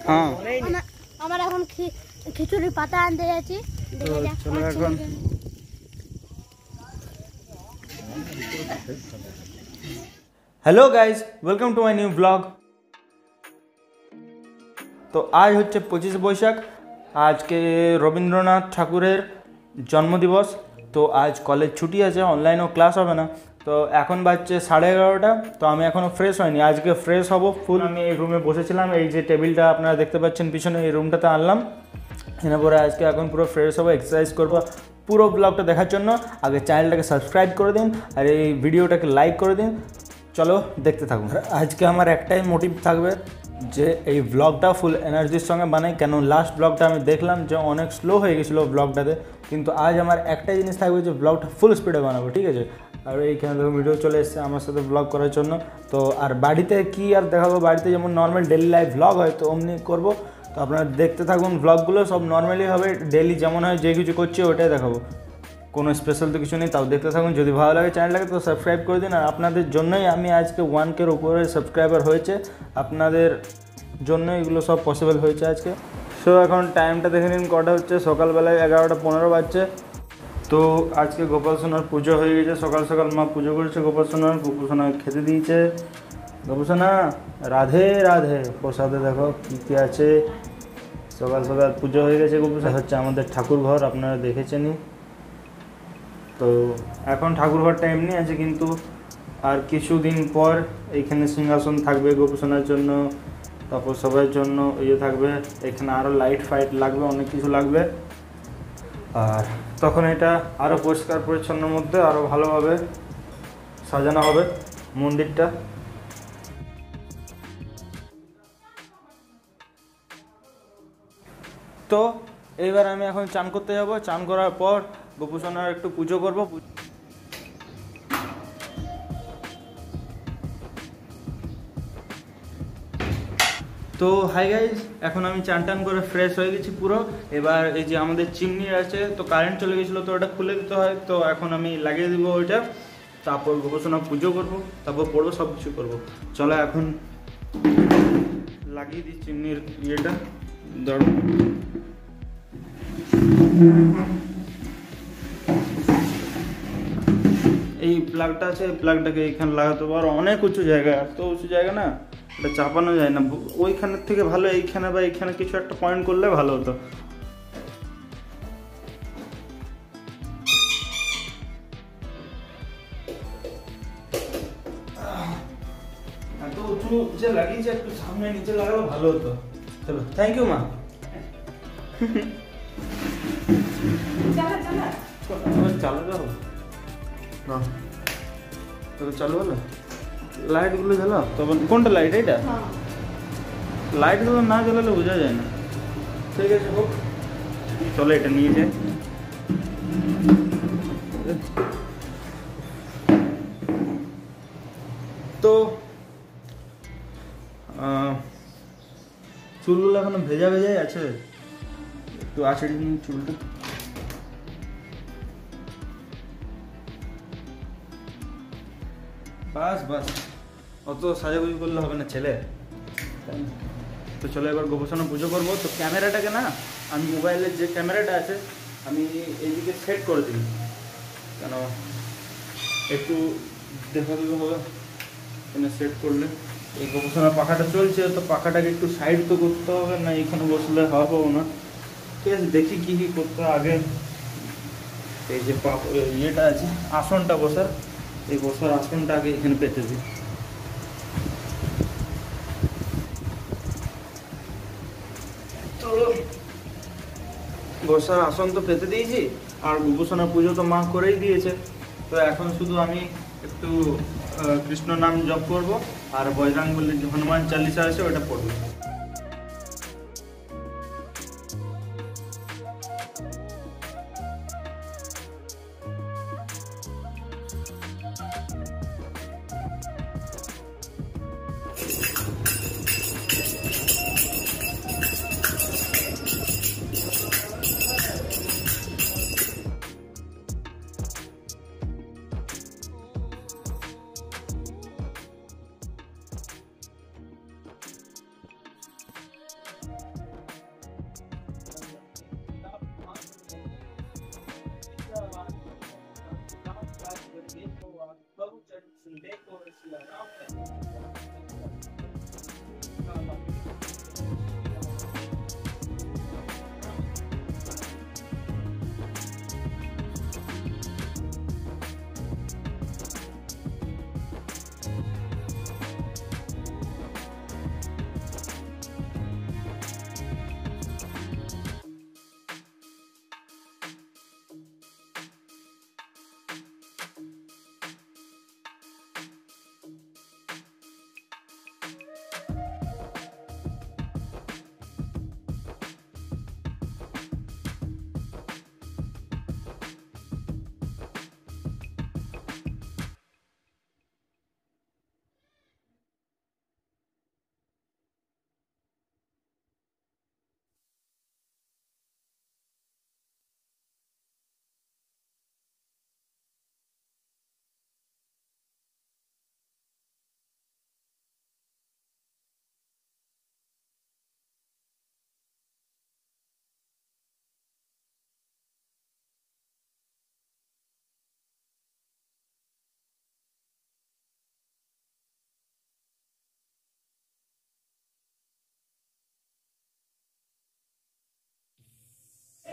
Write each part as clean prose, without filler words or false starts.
হ্যাঁ আমার এখন খিচুড়ি পাতা আনতে যাচ্ছি। চলো এখন hello guys, welcome to my new blog. তো আজ হচ্ছে 25 বৈশাখ, আজকে রবীন্দ্রনাথ ঠাকুরের জন্মদিবস। তো আজ কলেজ ছুটি আছে, অনলাইনেও ক্লাস হবে না। তো এখন বাজছে 11:30। তো আমি এখনও ফ্রেশ হয়নি, আজকে ফ্রেশ হব ফুল। আমি এই রুমে বসেছিলাম, এই যে টেবিলটা আপনারা দেখতে পাচ্ছেন পিছনে, এই রুমটাতে আনলাম। এনে পরে আজকে এখন পুরো ফ্রেশ হবো, এক্সারসাইজ করবো। পুরো ব্লগটা দেখার জন্য আগে চ্যানেলটাকে সাবস্ক্রাইব করে দিন আর এই ভিডিওটাকে লাইক করে দিন। চলো দেখতে থাকুন। আজকে আমার একটাই মোটিভ থাকবে যে এই ব্লগটা ফুল এনার্জির সঙ্গে বানাই, কেন লাস্ট ব্লগটা আমি দেখলাম যে অনেক স্লো হয়ে গেছিলো ব্লগটাতে। কিন্তু আজ আমার একটাই জিনিস থাকবে যে ব্লগটা ফুল স্পিডে বানাবো, ঠিক আছে? আর এইখানে দেখো ভিডিও চলে এসছে আমার সাথে ব্লগ করার জন্য। তো আর বাড়িতে কি আর দেখাবো, বাড়িতে যেমন নর্মাল ডেলি লাইফ ব্লগ হয় তো অমনি করবো। তো আপনারা দেখতে থাকুন, ব্লগগুলো সব নর্মালি হবে, ডেলি যেমন হয় যে কিছু করছি ওটাই দেখাবো, কোনো স্পেশাল তো কিছু নেই। তাও দেখতে থাকুন, যদি ভালো লাগে চ্যানেলটাকে তো সাবস্ক্রাইব করে দিন। আর আপনাদের জন্যই আমি আজকে 1K উপরে সাবস্ক্রাইবার হয়েছে, আপনাদের জন্য এগুলো সব পসিবল হয়েছে আজকে। সো এখন টাইমটা দেখে নিন কটা হচ্ছে, সকালবেলায় 11:15 বাজছে। তো আজকে গোপাল সোনার পুজো হয়ে গেছে, সকাল সকাল মা পুজো করেছে গোপাল সোনার। গোপাল সোনা খেতে দিয়েছে। গোপাল সোনা রাধে রাধে, প্রসাদে দেখো কী কী আছে। সকাল সকাল পুজো হয়ে গেছে। গোপাল সোনা হচ্ছে আমাদের ঠাকুর ঘর, আপনারা দেখেছেনই। তো এখন ঠাকুরঘরটা এমনি আছে, কিন্তু আর কিছুদিন পর এইখানে সিংহাসন থাকবে গোপীসোনার জন্য, তারপর সবার জন্য ইয়ে থাকবে। এখানে আরও লাইট ফাইট লাগবে, অনেক কিছু লাগবে। আর তখন এটা আরও পরিষ্কার পরিচ্ছন্নের মধ্যে আরও ভালোভাবে সাজানো হবে মন্দিরটা। তো এইবার আমি এখন চান করতে যাব। চান করার পর গোপুসোনার একটু পুজো করব। তো হাই গাইজ, এখন আমি চান টান করে ফ্রেশ হয়ে গেছি পুরো। এবার এই যে আমাদের চিমনি আছে, তো কারেন্ট চলে গেছিলো তো ওটা খুলে দিতে হয়, তো এখন আমি লাগিয়ে দিব ওইটা। তারপর গোপুসোনা পুজো করব, তারপর পড়বো, সব কিছু করবো। চলো এখন লাগিয়ে দিই চিমনির ইয়েটা। ধরো এই প্লাগটা আছে, এই প্লাগটাকে এইখানে লাগাতে পারো। অনেক উঁচু জায়গা, এত উঁচু জায়গা না, এটা চাপানো যায় না। ওইখানের থেকে ভালো এইখানে বা এইখানে কিছু একটা পয়েন্ট করলে ভালো হতো। এত উঁচু যে লাগিয়েছে, একটু সামনে নিচে লাগালে ভালো হতো। চলো, থ্যাংক ইউ মা। চালাতে হবে না, তোকে চালু হলো। লাইটগুলো জ্বালাও, তখন কোনটা লাইট? এইটা লাইটগুলো না জ্বালালে বোঝা যায় না। ঠিক আছে হোক, চলো এটা নিয়ে যাই। তো চুলগুলো এখনো ভেজা ভেজাই আছে, একটু আছড়ে নিই চুলটা। বাস বাস, অত সাজাগুজি করলে হবে না ছেলে। তো চলো এবার গোপোষণা পুজো করবো। তো ক্যামেরাটাকে না, আমি মোবাইলের যে ক্যামেরাটা আছে আমি এইদিকে সেট করে দিই, কেন একটু দেখা দেবে হবে এখানে সেট করলে। এই গোপোষণা পাখাটা চলছে, তো পাখাটাকে একটু সাইড তো করতে হবে, না এখানে বসলে হওয়া পাবো না। ঠিক আছে, দেখি কী কী করতে আগে। এই যে ইয়েটা আছে আসনটা বসার, এই বসার আসনটা আগে এখানে পেতে দিই। তো বসার আসন তো পেতে দিয়েছি, আর গোপোষণা পুজো তো মা করেই দিয়েছে। তো এখন শুধু আমি একটু কৃষ্ণ নাম জপ করব, আর বজরংবলীর যে হনুমান চালিসা আছে ওটা পড়বো।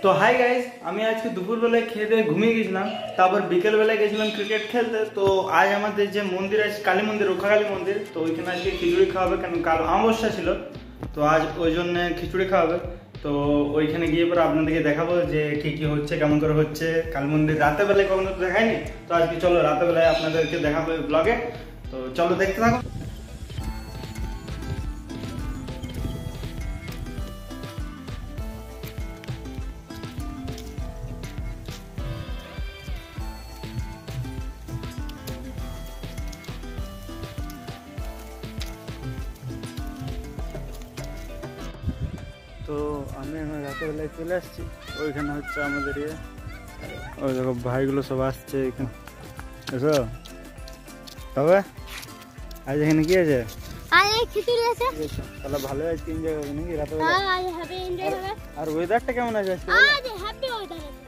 তো হাই গাইস, আমি আজকে দুপুরবেলায় খেয়ে দিয়ে ঘুমিয়ে গেছিলাম, তারপর বিকেলবেলায় গেছিলাম ক্রিকেট খেলতে। তো আজ আমাদের যে মন্দির আছে কালী মন্দির, রক্ষাকালী মন্দির, তো ওইখানে আজকে খিচুড়ি খাওয়াবে, কেন কাল অমাবস্যা ছিল, তো আজ ওই জন্য খিচুড়ি খাওয়াবে। তো ওইখানে গিয়ে পরে আপনাদেরকে দেখাবো যে কি কি হচ্ছে, কেমন করে হচ্ছে। কালী মন্দির রাতের বেলায় কখনো তো দেখায়নি, তো আজকে চলো রাতের বেলায় আপনাদেরকে দেখাবো ব্লগে। তো চলো দেখতে থাকো। তো আমি এখন রাতেরবেলায় চলে আসছি, ওইখানে হচ্ছে আমাদের ওই দেখো ভাইগুলো সব আসছে এখানে। এসো তবে আজ এখানে কি আছে? খিচুড়ি আছে। তাহলে ভালো আছে, এনজয় হবে নাকি রাতেরবেলা? আর ওয়েদারটা কেমন আছে আজকে?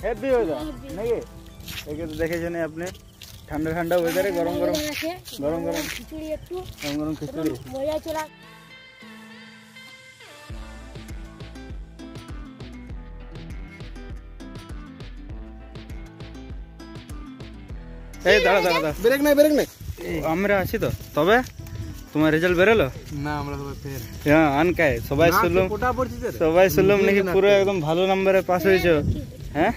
হেভি ওয়েদার নাকি? একে তো দেখেছেন আপনি, ঠান্ডা ঠান্ডা ওয়েদারে গরম গরম খিচুড়ি, একটু গরম গরম খিচুড়ি। মজা চলা। এই দাঁড়া, ব্রেক নাই। আমরা আছি তো। তবে তোমার রেজাল্ট বেরোলো না? আমরা সবাই ফেল। হ্যাঁ, আনকায় সবাই শুনলাম নাকি পুরো একদম ভালো নাম্বারে পাস হয়েছে। হ্যাঁ,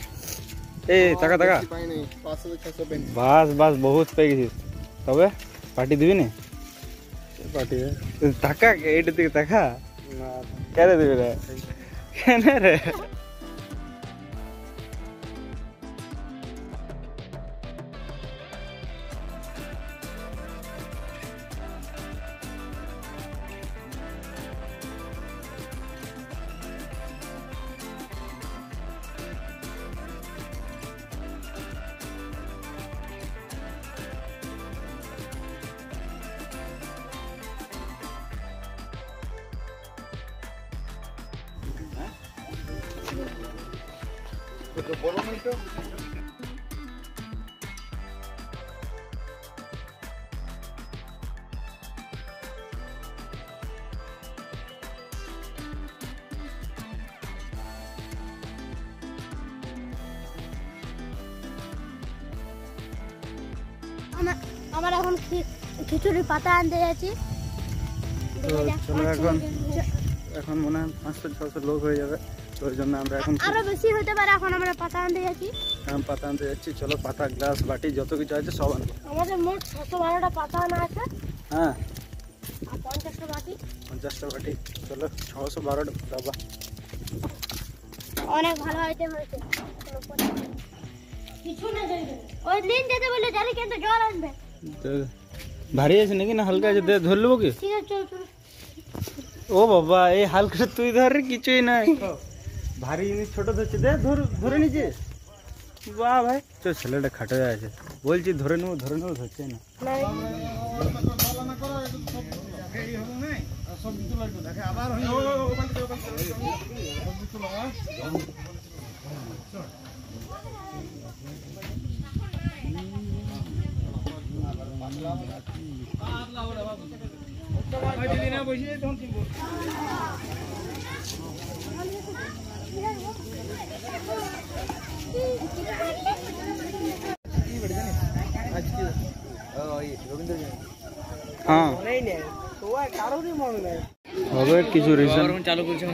এই টাকা বাস বহুত পেয়ে গেছিস। তবে পার্টি দিবি না? পার্টি টাকা এইটা দিকে টাকা কেন দিবি রে? কেন রে? আমার এখন খিচুড়ির পাতা আনতে যাচ্ছি। এখন মনে হয় 500-600 লোক হয়ে যাবে, তো ওই জন্য আমরা এখন আরো বেশি হতে পারে। এখন আমরা পাতা আনতে যাচ্ছি। পাতা আনতে যাচ্ছি। চলো, পাতা, গ্লাস, বাটি যত কিছু আছে সব আনবো। আমাদের মোট 612টা পাতা আনা আছে। হ্যাঁ, আর 50টা বাটি। 50টা বাটি। চলো, 612টা ডাবা। অনেক ভালো আইটেম হয়েছে। কিছু না ওই দিন যেতে বলে জানি, কিন্তু জল আনবে। ভারী আছে নাকি না হালকা আছে? ধরে নেবো কি? ঠিক আছে, চল। ও বাবা, এই হালকা তুই ধর, কিছুই নাই। ভারী জিনিস ছোট ধরছে, ধরে নিচে। বাহ ভাই, তো ছেলেটা খাটো আছে, বলছি ধরে নেবো ধরছে না। হ্যাঁ, হবে কিছু রিজন চালু করছে।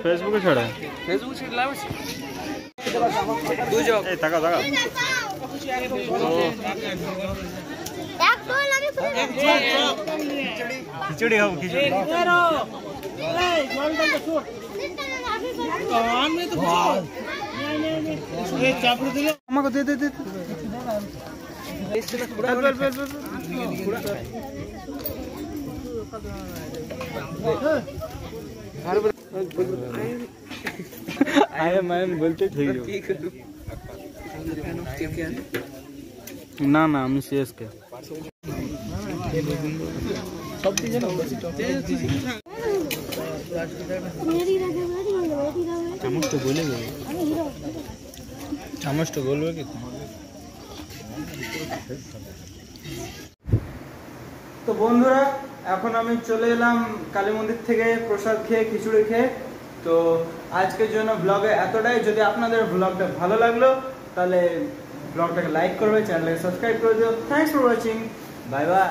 ফেসবুকে ছাড়ে টাকা খিচুড়ি খাবো, খিচুড়ি। আমাকে দে। বলতে ঠিক না, আমি সিএসকে। সব দিকে চামচটা গলে গেল, চামচটা গলবে কি? তো বন্ধুরা এখন আমি চলে এলাম কালী মন্দির থেকে প্রসাদ খেয়ে, খিচুড়ি খেয়ে। তো আজকের জন্য ব্লগে এতটাই। যদি আপনাদের ব্লগটা ভালো লাগলো তাহলে ব্লগটাকে লাইক করবে, চ্যানেলটাকে সাবস্ক্রাইব করে দিও। Thanks for watching, bye bye.